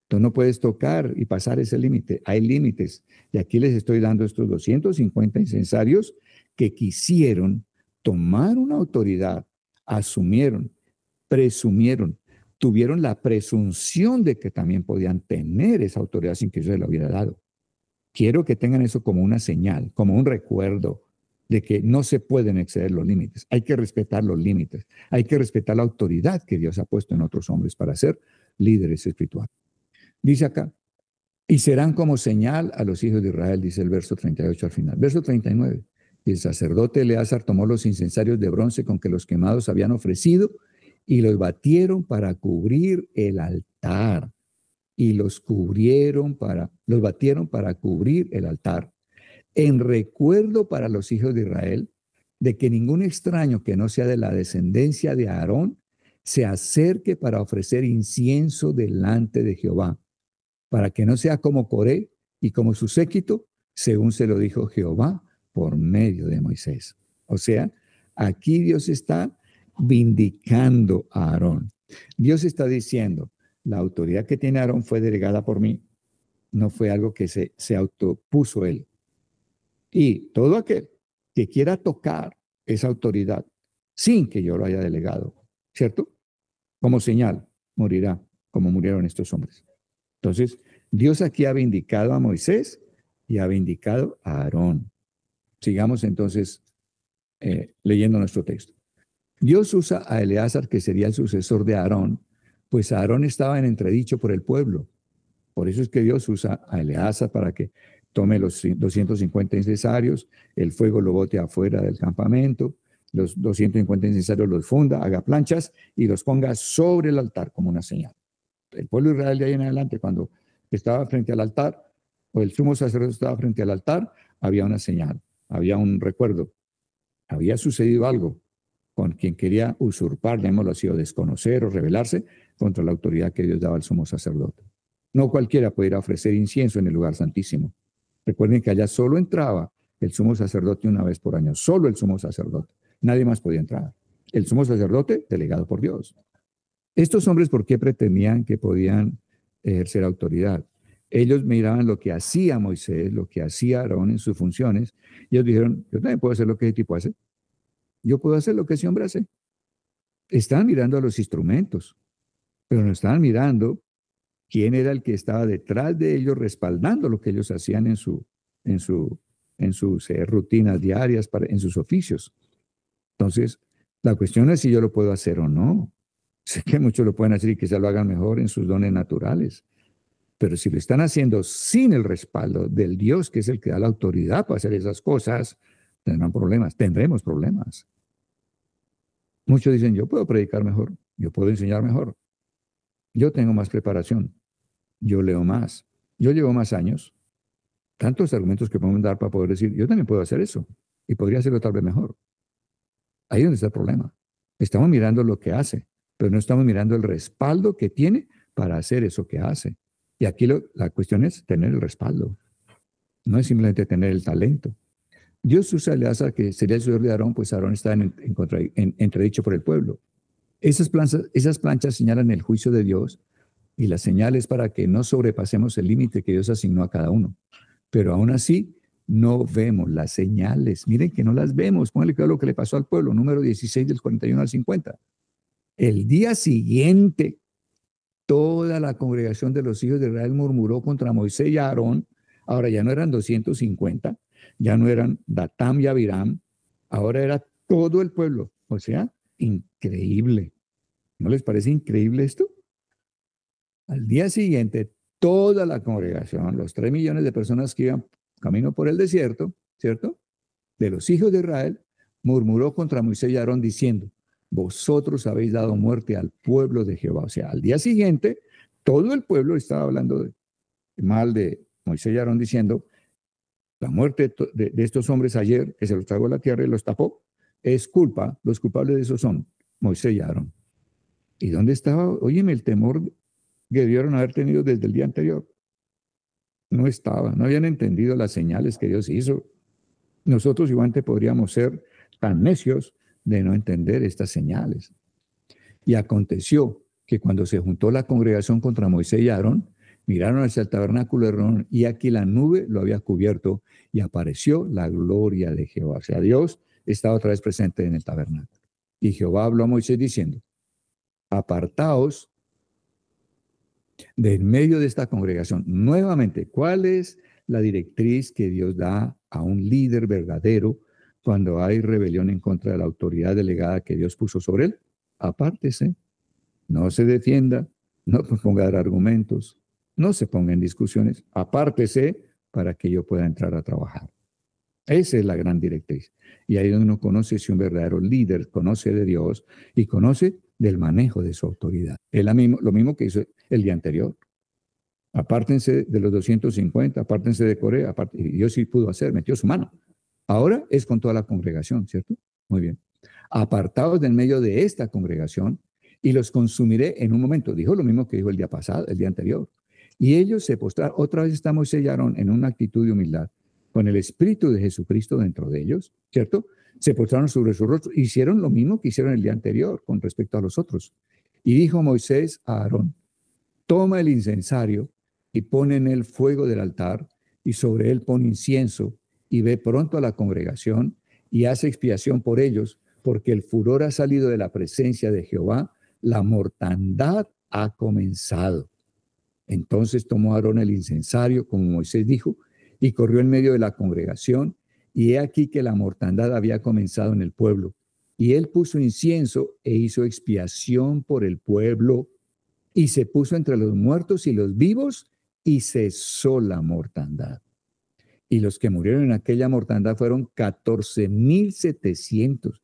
Tú no puedes tocar y pasar ese límite. Hay límites. Y aquí les estoy dando estos 250 incensarios que quisieron tomar una autoridad, asumieron, presumieron, tuvieron la presunción de que también podían tener esa autoridad sin que yo se la hubiera dado. Quiero que tengan eso como una señal, como un recuerdo de que no se pueden exceder los límites. Hay que respetar los límites. Hay que respetar la autoridad que Dios ha puesto en otros hombres para ser líderes espirituales. Dice acá, y serán como señal a los hijos de Israel, dice el verso 38 al final. Verso 39. Y el sacerdote Eleazar tomó los incensarios de bronce con que los quemados habían ofrecido y los batieron para cubrir el altar. Y los batieron para cubrir el altar. En recuerdo para los hijos de Israel de que ningún extraño que no sea de la descendencia de Aarón se acerque para ofrecer incienso delante de Jehová, para que no sea como Coré y como su séquito, según se lo dijo Jehová por medio de Moisés. O sea, aquí Dios está vindicando a Aarón. Dios está diciendo, la autoridad que tiene Aarón fue delegada por mí, no fue algo que se autopuso él. Y todo aquel que quiera tocar esa autoridad sin que yo lo haya delegado, ¿cierto? Como señal, morirá como murieron estos hombres. Entonces, Dios aquí ha vindicado a Moisés y ha vindicado a Aarón. Sigamos entonces leyendo nuestro texto. Dios usa a Eleazar, que sería el sucesor de Aarón, pues Aarón estaba en entredicho por el pueblo. Por eso es que Dios usa a Eleazar para que tome los 250 incensarios, el fuego lo bote afuera del campamento, los 250 incensarios los funda, haga planchas y los ponga sobre el altar como una señal. El pueblo de Israel de ahí en adelante, cuando estaba frente al altar, o el sumo sacerdote estaba frente al altar, había una señal, había un recuerdo, había sucedido algo con quien quería usurpar, llamémoslo así, o desconocer o rebelarse contra la autoridad que Dios daba al sumo sacerdote. No cualquiera podía ofrecer incienso en el lugar santísimo. Recuerden que allá solo entraba el sumo sacerdote una vez por año, solo el sumo sacerdote. Nadie más podía entrar. El sumo sacerdote delegado por Dios. Estos hombres, ¿por qué pretendían que podían ejercer autoridad? Ellos miraban lo que hacía Moisés, lo que hacía Aarón en sus funciones, y ellos dijeron, yo también puedo hacer lo que ese tipo hace. Yo puedo hacer lo que ese hombre hace. Estaban mirando a los instrumentos, pero no estaban mirando quién era el que estaba detrás de ellos respaldando lo que ellos hacían en sus rutinas diarias, en sus oficios. Entonces, la cuestión es si yo lo puedo hacer o no. Sé que muchos lo pueden hacer y quizá lo hagan mejor en sus dones naturales, pero si lo están haciendo sin el respaldo del Dios, que es el que da la autoridad para hacer esas cosas, tendremos problemas. Muchos dicen, yo puedo predicar mejor, yo puedo enseñar mejor, yo tengo más preparación, yo leo más, yo llevo más años. Tantos argumentos que podemos dar para poder decir, yo también puedo hacer eso y podría hacerlo tal vez mejor. Ahí es donde está el problema. Estamos mirando lo que hace, pero no estamos mirando el respaldo que tiene para hacer eso que hace. Y aquí la cuestión es tener el respaldo. No es simplemente tener el talento. Dios usa a Eleazar, que sería el sucesor de Aarón, pues Aarón está en entredicho por el pueblo. Esas planchas señalan el juicio de Dios y las señales para que no sobrepasemos el límite que Dios asignó a cada uno. Pero aún así, no vemos las señales. Miren que no las vemos. Pónganle cuidado a lo que le pasó al pueblo, número 16 del 41 al 50. El día siguiente, toda la congregación de los hijos de Israel murmuró contra Moisés y Aarón. Ahora ya no eran 250, ya no eran Datam y Abiram, ahora era todo el pueblo. O sea, increíble. ¿No les parece increíble esto? Al día siguiente, toda la congregación, los 3 millones de personas que iban camino por el desierto, ¿cierto? De los hijos de Israel, murmuró contra Moisés y Aarón diciendo, vosotros habéis dado muerte al pueblo de Jehová. O sea, al día siguiente, todo el pueblo estaba hablando mal de Moisés y Aarón diciendo, la muerte de estos hombres ayer, que se los tragó la tierra y los tapó, es culpa, los culpables de eso son Moisés y Aarón. ¿Y dónde estaba? Óyeme, el temor que debieron haber tenido desde el día anterior. no estaba, no habían entendido las señales que Dios hizo. Nosotros igual podríamos ser tan necios de no entender estas señales. Y aconteció que cuando se juntó la congregación contra Moisés y Aarón, miraron hacia el tabernáculo de Aarón y aquí la nube lo había cubierto y apareció la gloria de Jehová. O sea, Dios estaba otra vez presente en el tabernáculo. Y Jehová habló a Moisés diciendo, apartaos de en medio de esta congregación. Nuevamente, ¿cuál es la directriz que Dios da a un líder verdadero cuando hay rebelión en contra de la autoridad delegada que Dios puso sobre él? Apártese, no se defienda, no ponga argumentos, no se ponga en discusiones, apártese para que yo pueda entrar a trabajar. Esa es la gran directriz. Y ahí es donde uno conoce si un verdadero líder conoce de Dios y conoce del manejo de su autoridad. Es lo mismo que hizo el día anterior. Apártense de los 250, apártense de Corea, y Dios sí pudo hacer, metió su mano. Ahora es con toda la congregación, ¿cierto? Muy bien. Apartados del medio de esta congregación y los consumiré en un momento. Dijo lo mismo que dijo el día pasado, el día anterior. Y ellos se postraron, otra vez estamos sellaron en una actitud de humildad, con el Espíritu de Jesucristo dentro de ellos, ¿cierto? Se postraron sobre su rostro, hicieron lo mismo que hicieron el día anterior con respecto a los otros. Y dijo Moisés a Aarón, toma el incensario y pon en el fuego del altar y sobre él pon incienso y ve pronto a la congregación y hace expiación por ellos, porque el furor ha salido de la presencia de Jehová, la mortandad ha comenzado. Entonces tomó Aarón el incensario, como Moisés dijo, y corrió en medio de la congregación, y he aquí que la mortandad había comenzado en el pueblo. Y él puso incienso e hizo expiación por el pueblo, y se puso entre los muertos y los vivos, y cesó la mortandad. Y los que murieron en aquella mortandad fueron 14,700.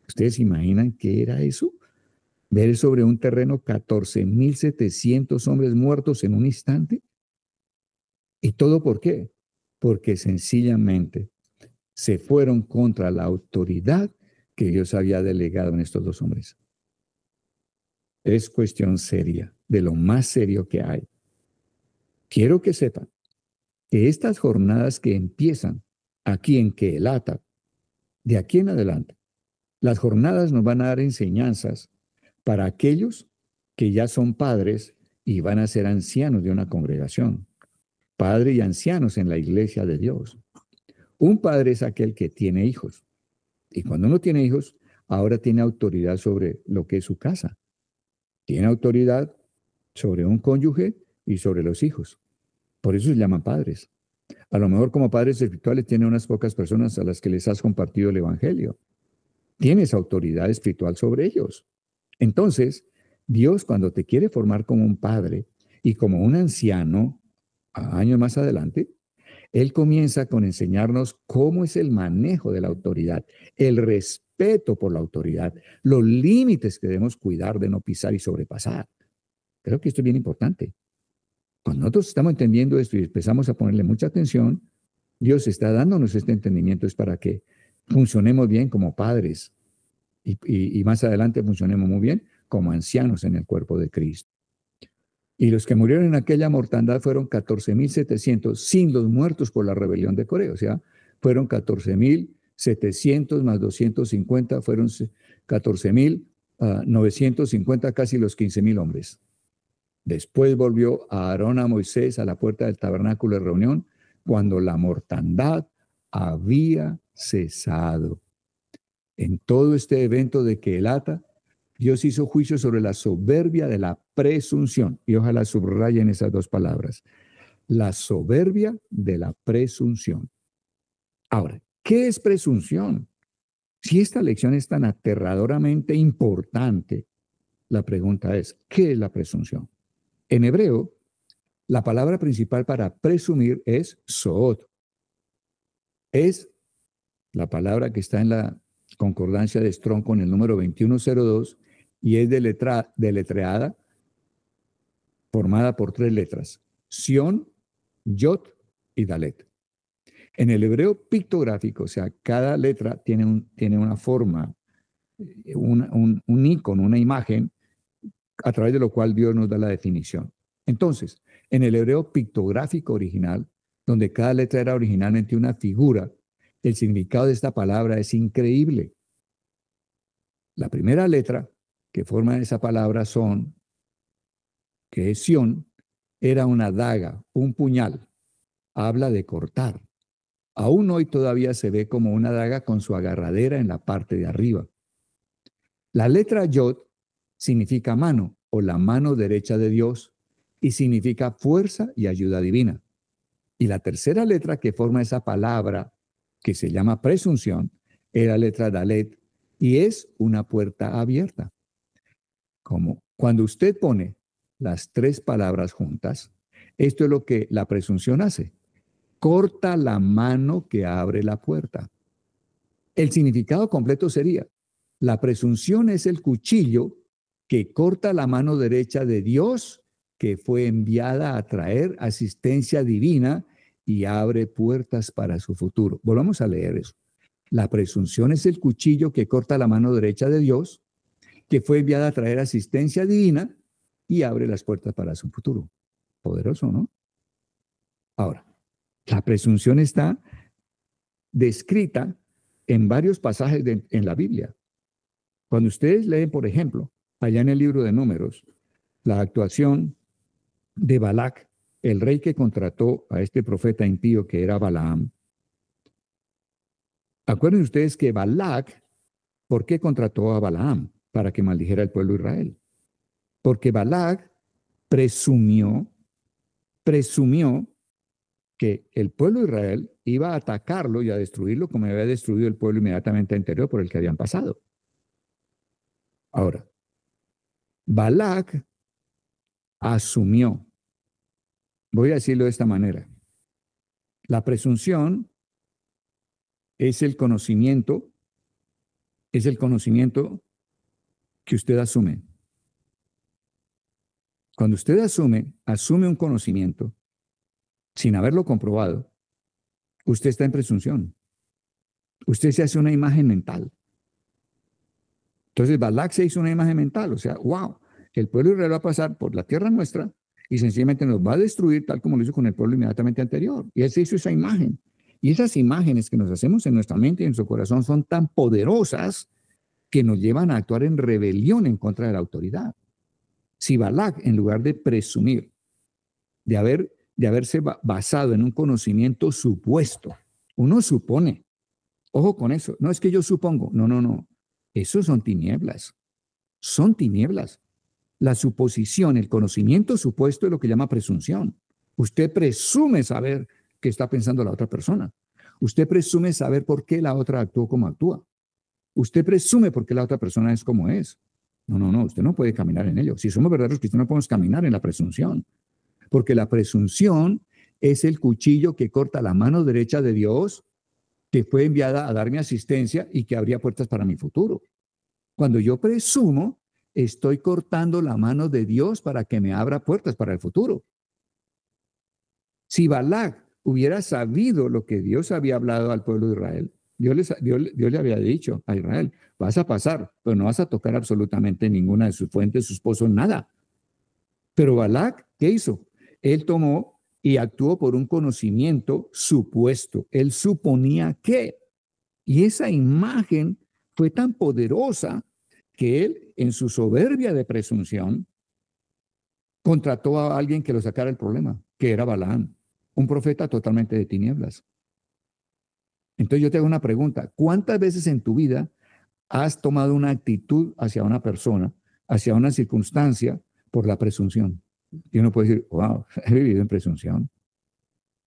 ¿Ustedes se imaginan qué era eso? Ver sobre un terreno 14,700 hombres muertos en un instante. ¿Y todo por qué? Porque sencillamente se fueron contra la autoridad que Dios había delegado en estos dos hombres. Es cuestión seria, de lo más serio que hay. Quiero que sepan que estas jornadas que empiezan aquí en Kehelata, de aquí en adelante, las jornadas nos van a dar enseñanzas para aquellos que ya son padres y van a ser ancianos de una congregación. Padre y ancianos en la iglesia de Dios. Un padre es aquel que tiene hijos. Y cuando uno tiene hijos, ahora tiene autoridad sobre lo que es su casa. Tiene autoridad sobre un cónyuge y sobre los hijos. Por eso se llaman padres. A lo mejor como padres espirituales tiene unas pocas personas a las que les has compartido el evangelio. Tienes autoridad espiritual sobre ellos. Entonces, Dios cuando te quiere formar como un padre y como un anciano, años más adelante, Él comienza con enseñarnos cómo es el manejo de la autoridad, el respeto por la autoridad, los límites que debemos cuidar de no pisar y sobrepasar. Creo que esto es bien importante. Cuando nosotros estamos entendiendo esto y empezamos a ponerle mucha atención, Dios está dándonos este entendimiento es para que funcionemos bien como padres y más adelante funcionemos muy bien como ancianos en el cuerpo de Cristo. Y los que murieron en aquella mortandad fueron 14,700 sin los muertos por la rebelión de Corea. O sea, fueron 14,700 más 250, fueron 14,950, casi los 15,000 hombres. Después volvió a Aarón a Moisés a la puerta del tabernáculo de reunión cuando la mortandad había cesado. En todo este evento de Kehelata, Dios hizo juicio sobre la soberbia de la presunción. Y ojalá subrayen esas dos palabras. La soberbia de la presunción. Ahora, ¿qué es presunción? Si esta lección es tan aterradoramente importante, la pregunta es, ¿qué es la presunción? En hebreo, la palabra principal para presumir es zoot. Es la palabra que está en la concordancia de Strong con el número 2102 y es deletreada, formada por 3 letras, Sion, Yod y Dalet. En el hebreo pictográfico, o sea, cada letra tiene una forma, un icono, una imagen, a través de lo cual Dios nos da la definición. Entonces, en el hebreo pictográfico original, donde cada letra era originalmente una figura, el significado de esta palabra es increíble. La primera letra que forma esa palabra son, que es Sión, era una daga, un puñal. Habla de cortar. Aún hoy todavía se ve como una daga con su agarradera en la parte de arriba. La letra Yod significa mano o la mano derecha de Dios y significa fuerza y ayuda divina. Y la tercera letra que forma esa palabra, que se llama presunción, es la letra Dalet y es una puerta abierta. Como cuando usted pone las tres palabras juntas, esto es lo que la presunción hace. Corta la mano que abre la puerta. El significado completo sería: la presunción es el cuchillo que corta la mano derecha de Dios, que fue enviada a traer asistencia divina y abre puertas para su futuro. Volvamos a leer eso. La presunción es el cuchillo que corta la mano derecha de Dios, que fue enviada a traer asistencia divina y abre las puertas para su futuro. Poderoso, ¿no? Ahora, la presunción está descrita en varios pasajes en la Biblia. Cuando ustedes leen, por ejemplo, allá en el libro de Números, la actuación de Balac, el rey que contrató a este profeta impío que era Balaam. Acuérdense ustedes que Balac, ¿por qué contrató a Balaam? Para que maldijera al pueblo de Israel. Porque Balac presumió que el pueblo de Israel iba a atacarlo y a destruirlo como había destruido el pueblo inmediatamente anterior por el que habían pasado. Ahora, Balac asumió, voy a decirlo de esta manera, la presunción es el conocimiento que usted asume. Cuando usted asume un conocimiento sin haberlo comprobado, usted está en presunción. Usted se hace una imagen mental. Entonces Balac se hizo una imagen mental, o sea, wow, el pueblo de Israel va a pasar por la tierra nuestra y sencillamente nos va a destruir tal como lo hizo con el pueblo inmediatamente anterior. Y él se hizo esa imagen. Y esas imágenes que nos hacemos en nuestra mente y en nuestro corazón son tan poderosas que nos llevan a actuar en rebelión en contra de la autoridad. Si Balac, en lugar de presumir, de haberse basado en un conocimiento supuesto, uno supone, ojo con eso, no es que yo supongo, no, eso son tinieblas, La suposición, el conocimiento supuesto es lo que llama presunción. Usted presume saber qué está pensando la otra persona. Usted presume saber por qué la otra actuó como actúa. Usted presume por qué la otra persona es como es. No, usted no puede caminar en ello. Si somos verdaderos cristianos, no podemos caminar en la presunción. Porque la presunción es el cuchillo que corta la mano derecha de Dios, que fue enviada a darme asistencia y que abría puertas para mi futuro. Cuando yo presumo, estoy cortando la mano de Dios para que me abra puertas para el futuro. Si Balac hubiera sabido lo que Dios había hablado al pueblo de Israel, Dios le había dicho a Israel: vas a pasar, pero no vas a tocar absolutamente ninguna de sus fuentes, sus pozos, nada. Pero Balac, ¿qué hizo? Él tomó y actuó por un conocimiento supuesto. Él suponía que. Y esa imagen fue tan poderosa que él, en su soberbia de presunción, contrató a alguien que lo sacara del problema, que era Balaam, un profeta totalmente de tinieblas. Entonces yo te hago una pregunta: ¿cuántas veces en tu vida has tomado una actitud hacia una persona, hacia una circunstancia, por la presunción? Y uno puede decir: wow, he vivido en presunción.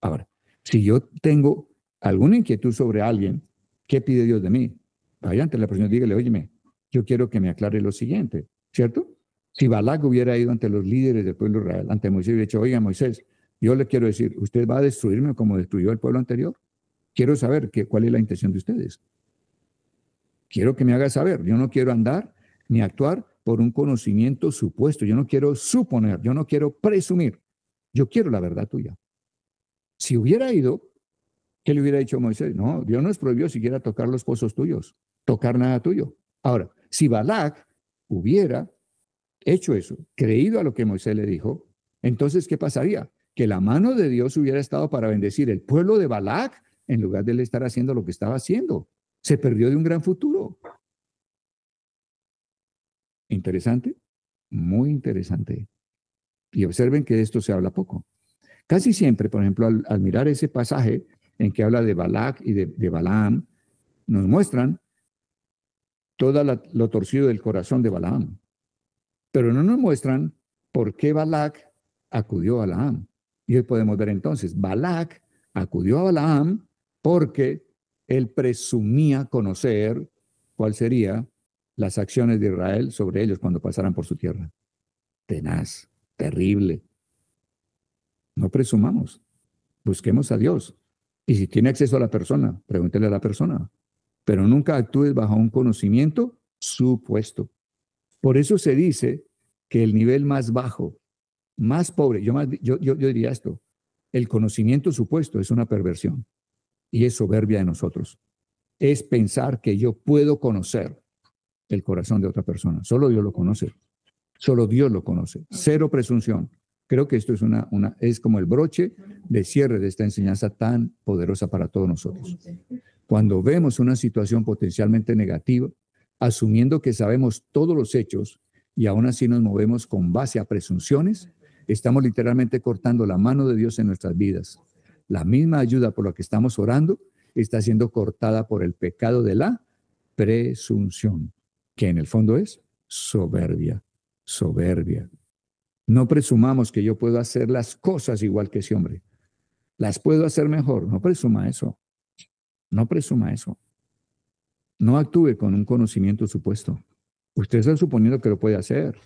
Ahora, si yo tengo alguna inquietud sobre alguien, ¿qué pide Dios de mí? Vaya ante la persona y dígale: óyeme, yo quiero que me aclare lo siguiente, ¿cierto? Si Balac hubiera ido ante los líderes del pueblo de Israel, ante Moisés, y hubiera dicho: oiga, Moisés, yo le quiero decir, ¿usted va a destruirme como destruyó el pueblo anterior? Quiero saber cuál es la intención de ustedes. Quiero que me haga saber. Yo no quiero andar ni actuar por un conocimiento supuesto. Yo no quiero suponer, yo no quiero presumir. Yo quiero la verdad tuya. Si hubiera ido, ¿qué le hubiera dicho a Moisés? No, Dios nos prohibió siquiera tocar los pozos tuyos, tocar nada tuyo. Ahora, si Balac hubiera hecho eso, creído a lo que Moisés le dijo, entonces, ¿qué pasaría? que la mano de Dios hubiera estado para bendecir el pueblo de Balac en lugar de él estar haciendo lo que estaba haciendo. Se perdió de un gran futuro. Interesante, muy interesante. Y observen que de esto se habla poco. Casi siempre, por ejemplo, al mirar ese pasaje en que habla de Balac y de Balaam, nos muestran todo lo torcido del corazón de Balaam. Pero no nos muestran por qué Balac acudió a Balaam. Y hoy podemos ver entonces, Balac acudió a Balaam porque él presumía conocer cuál serían las acciones de Israel sobre ellos cuando pasaran por su tierra. Tenaz, terrible. No presumamos, busquemos a Dios. Y si tiene acceso a la persona, pregúntele a la persona. Pero nunca actúes bajo un conocimiento supuesto. Por eso se dice que el nivel más bajo, más pobre, yo diría esto, el conocimiento supuesto es una perversión y es soberbia de nosotros. Es pensar que yo puedo conocer el corazón de otra persona. Solo Dios lo conoce. Solo Dios lo conoce. Cero presunción. Creo que esto es es como el broche de cierre de esta enseñanza tan poderosa para todos nosotros. Cuando vemos una situación potencialmente negativa, asumiendo que sabemos todos los hechos y aún así nos movemos con base a presunciones, estamos literalmente cortando la mano de Dios en nuestras vidas. La misma ayuda por la que estamos orando está siendo cortada por el pecado de la presunción, que en el fondo es soberbia, soberbia. No presumamos que yo puedo hacer las cosas igual que ese hombre. Las puedo hacer mejor. No presuma eso. No presuma eso. No actúe con un conocimiento supuesto. Usted está suponiendo que lo puede hacer,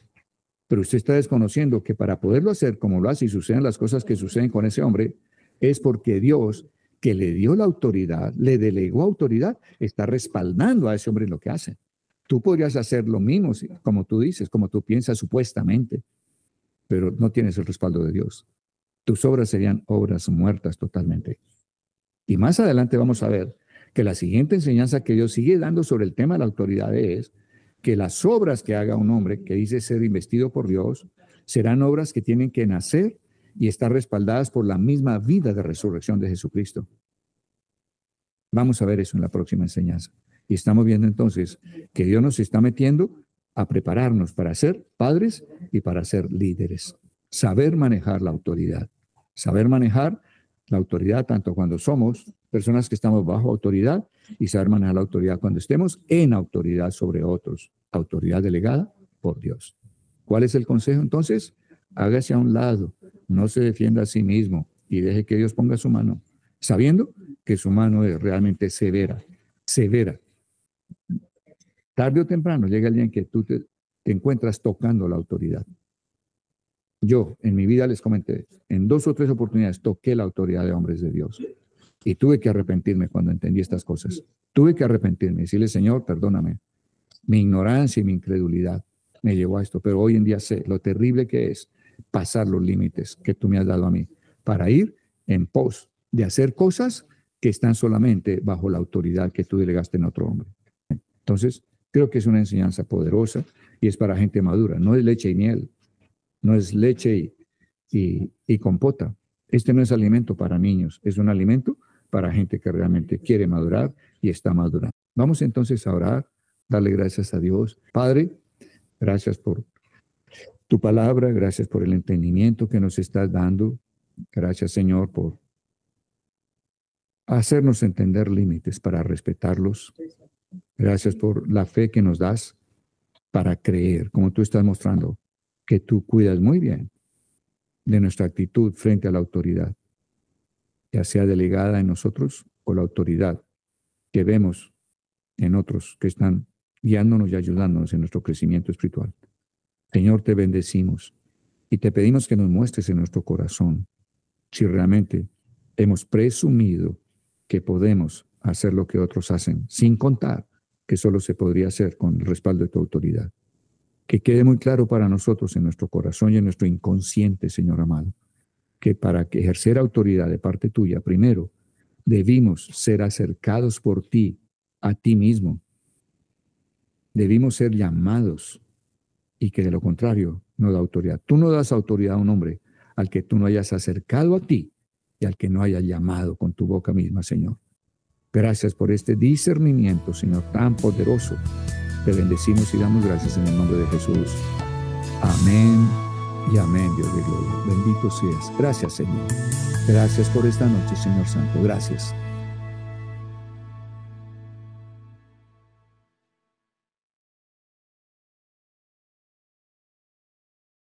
pero usted está desconociendo que para poderlo hacer como lo hace y suceden las cosas que suceden con ese hombre, es porque Dios, que le dio la autoridad, le delegó autoridad, está respaldando a ese hombre en lo que hace. Tú podrías hacer lo mismo, como tú dices, como tú piensas supuestamente, pero no tienes el respaldo de Dios. Tus obras serían obras muertas totalmente. Y más adelante vamos a ver que la siguiente enseñanza que Dios sigue dando sobre el tema de la autoridad es que las obras que haga un hombre que dice ser investido por Dios serán obras que tienen que nacer y estar respaldadas por la misma vida de resurrección de Jesucristo. Vamos a ver eso en la próxima enseñanza. Y estamos viendo entonces que Dios nos está metiendo a prepararnos para ser padres y para ser líderes. Saber manejar la autoridad. Saber manejar la autoridad tanto cuando somos personas que estamos bajo autoridad y saber manejar la autoridad cuando estemos en autoridad sobre otros. Autoridad delegada por Dios. ¿Cuál es el consejo entonces? Hágase a un lado, no se defienda a sí mismo y deje que Dios ponga su mano, sabiendo que su mano es realmente severa, severa. Tarde o temprano llega el día en que tú te encuentras tocando la autoridad. Yo, en mi vida les comenté, en 2 o 3 oportunidades toqué la autoridad de hombres de Dios. Y tuve que arrepentirme cuando entendí estas cosas. Tuve que arrepentirme y decirle, Señor, perdóname. Mi ignorancia y mi incredulidad me llevó a esto. Pero hoy en día sé lo terrible que es pasar los límites que tú me has dado a mí para ir en pos de hacer cosas que están solamente bajo la autoridad que tú delegaste en otro hombre. Entonces, creo que es una enseñanza poderosa y es para gente madura. No es leche y miel. No es leche y compota. Este no es alimento para niños, es un alimento para gente que realmente quiere madurar y está madurando. Vamos entonces a orar, darle gracias a Dios. Padre, gracias por tu palabra, gracias por el entendimiento que nos estás dando. Gracias, Señor, por hacernos entender límites para respetarlos. Gracias por la fe que nos das para creer, como tú estás mostrando, que tú cuidas muy bien de nuestra actitud frente a la autoridad, ya sea delegada en nosotros o la autoridad que vemos en otros que están guiándonos y ayudándonos en nuestro crecimiento espiritual. Señor, te bendecimos y te pedimos que nos muestres en nuestro corazón si realmente hemos presumido que podemos hacer lo que otros hacen, sin contar que solo se podría hacer con el respaldo de tu autoridad. Que quede muy claro para nosotros en nuestro corazón y en nuestro inconsciente, Señor amado, que para que ejercer autoridad de parte tuya, primero, debimos ser acercados por ti, a ti mismo. Debimos ser llamados y que de lo contrario no da autoridad. Tú no das autoridad a un hombre al que tú no hayas acercado a ti y al que no hayas llamado con tu boca misma, Señor. Gracias por este discernimiento, Señor, tan poderoso. Te bendecimos y damos gracias en el nombre de Jesús. Amén y amén, Dios de gloria. Bendito seas. Gracias, Señor. Gracias por esta noche, Señor Santo. Gracias.